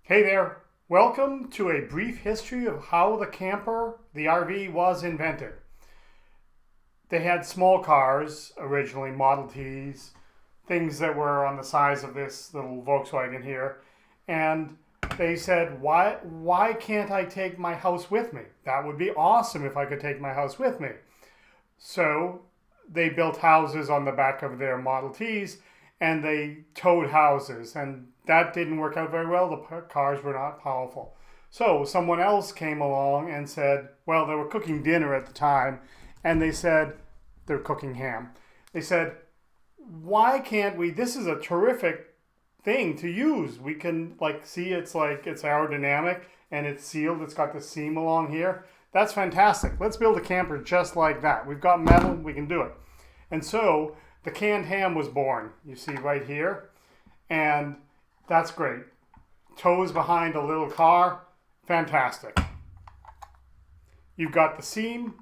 Hey there, welcome to a brief history of how the camper, the RV, was invented. They had small cars, originally Model Ts, things that were on the size of this little Volkswagen here, and they said, why can't I take my house with me? That would be awesome if I could take my house with me. So they built houses on the back of their Model Ts and they towed houses, and that didn't work out very well. The cars were not powerful. So someone else came along and said, well, they were cooking dinner at the time, and they said, they're cooking ham. They said, why can't we, this is a terrific thing to use. We can see it's aerodynamic and it's sealed. It's got the seam along here. That's fantastic. Let's build a camper just like that. We've got metal, we can do it. And so the canned ham was born, you see right here. And that's great. Tows behind a little car, fantastic. You've got the seam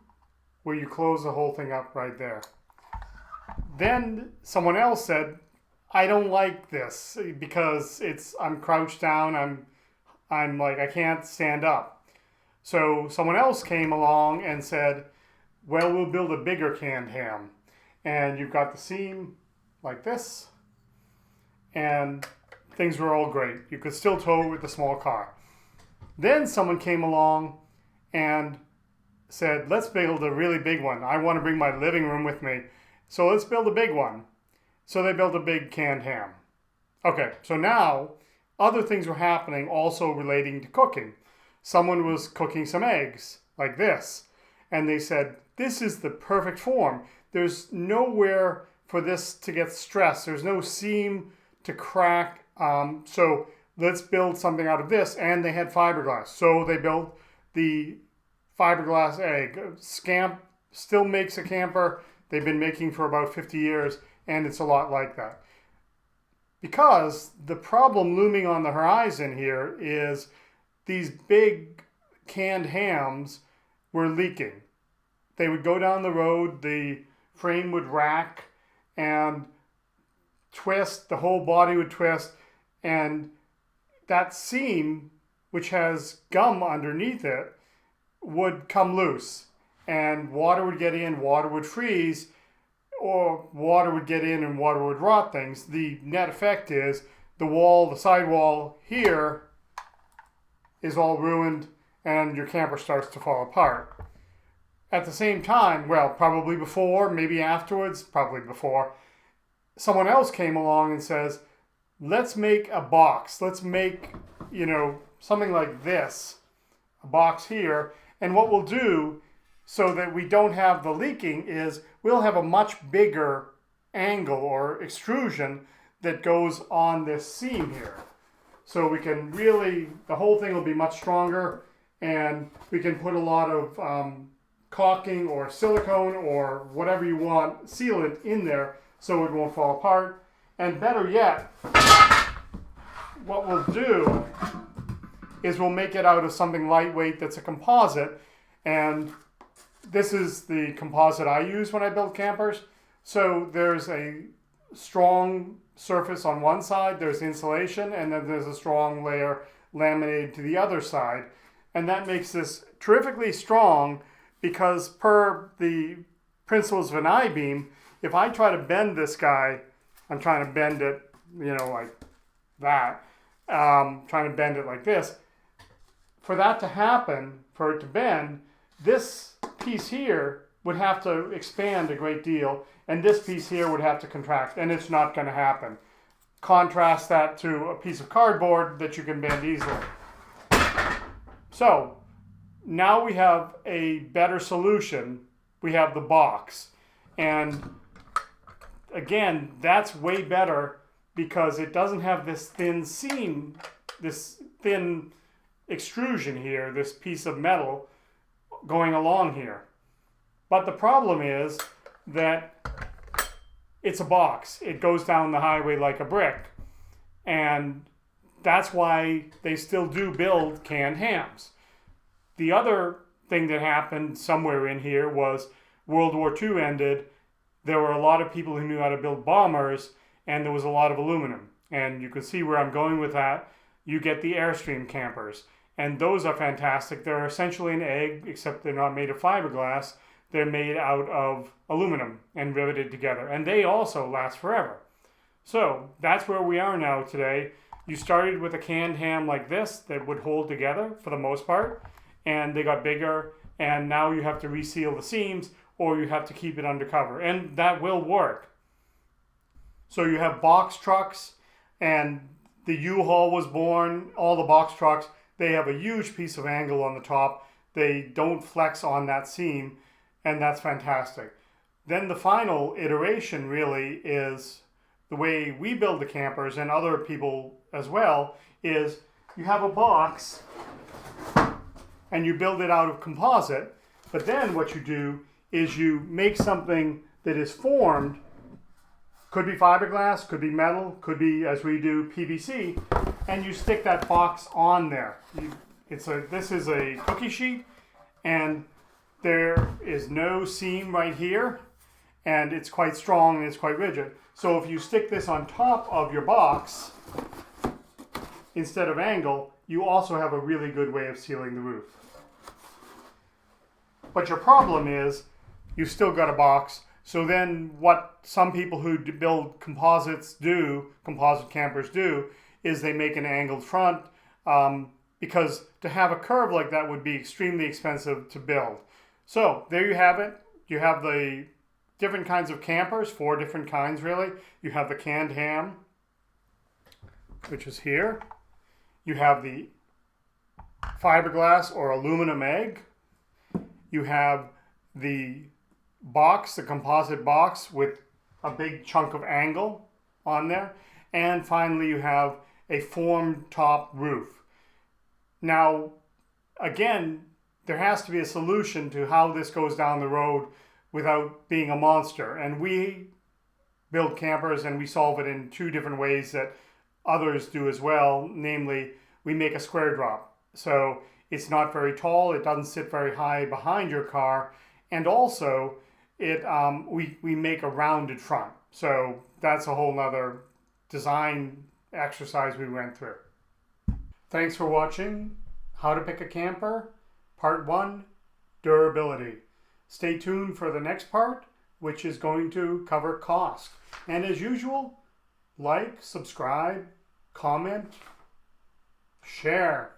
where you close the whole thing up right there. Then someone else said, I don't like this because I'm crouched down, I can't stand up. So someone else came along and said, well, we'll build a bigger canned ham. And you've got the seam like this, and things were all great. You could still tow with the small car. Then someone came along and said, let's build a really big one. I want to bring my living room with me, so let's build a big one. So they built a big canned ham. Okay, so now other things were happening also relating to cooking. Someone was cooking some eggs like this, and they said, this is the perfect form. There's nowhere for this to get stressed. There's no seam to crack. So let's build something out of this. And they had fiberglass. So they built the fiberglass egg. Scamp still makes a camper. They've been making for about 50 years. And it's a lot like that. Because the problem looming on the horizon here is these big canned hams were leaking. They would go down the road, the frame would rack and twist, the whole body would twist, and that seam, which has gum underneath it, would come loose. And water would get in, water would freeze, or water would get in and water would rot things. The net effect is the sidewall here is all ruined and your camper starts to fall apart. At the same time, well, probably before, maybe afterwards, probably before, someone else came along and says, let's make a box. Let's make, something like this, a box here. And what we'll do so that we don't have the leaking is we'll have a much bigger angle or extrusion that goes on this seam here. So we can really, the whole thing will be much stronger, and we can put a lot of caulking or silicone or whatever you want, sealant in there so it won't fall apart. And better yet, what we'll do is we'll make it out of something lightweight that's a composite. And this is the composite I use when I build campers. So there's a strong surface on one side, there's insulation, and then there's a strong layer laminated to the other side. And that makes this terrifically strong, because per the principles of an I-beam, if I try to bend this guy, I'm trying to bend it, like that, trying to bend it like this. For that to happen, for it to bend, this piece here would have to expand a great deal, and this piece here would have to contract, and it's not going to happen. Contrast that to a piece of cardboard that you can bend easily. So now we have a better solution. We have the box. And again, that's way better because it doesn't have this thin seam, this thin extrusion here, this piece of metal going along here. But the problem is that it's a box. It goes down the highway like a brick. And that's why they still do build canned hams. The other thing that happened somewhere in here was World War II ended. There were a lot of people who knew how to build bombers, and there was a lot of aluminum. And you can see where I'm going with that. you get the Airstream campers. And those are fantastic. They're essentially an egg, except they're not made of fiberglass. They're made out of aluminum and riveted together. And they also last forever. So that's where we are now today. You started with a canned ham like this that would hold together for the most part. And they got bigger. And now you have to reseal the seams or you have to keep it undercover. And that will work. So you have box trucks, and the U-Haul was born. All the box trucks, they have a huge piece of angle on the top. They don't flex on that seam, and that's fantastic. Then the final iteration really is the way we build the campers, and other people as well, is you have a box and you build it out of composite, but then what you do is you make something that is formed. Could be fiberglass, could be metal, could be, as we do, PVC, and you stick that box on there. This is a cookie sheet, and there is no seam right here, and it's quite strong and it's quite rigid. So if you stick this on top of your box, instead of angle, you also have a really good way of sealing the roof. But your problem is, you've still got a box. So then what some people who build composites do, composite campers do, is they make an angled front because to have a curve like that would be extremely expensive to build. So there you have it. You have the different kinds of campers, 4 different kinds really. You have the canned ham, which is here. You have the fiberglass or aluminum egg. You have the box, the composite box with a big chunk of angle on there. And finally you have a formed top roof. Now, again, there has to be a solution to how this goes down the road without being a monster. And we build campers and we solve it in 2 different ways that others do as well. Namely, we make a square drop. So it's not very tall, it doesn't sit very high behind your car, and also we make a rounded front. So that's a whole nother design exercise we went through. Thanks for watching How to Pick a Camper, Part 1, Durability. Stay tuned for the next part, which is going to cover cost. And as usual, like, subscribe, comment, share.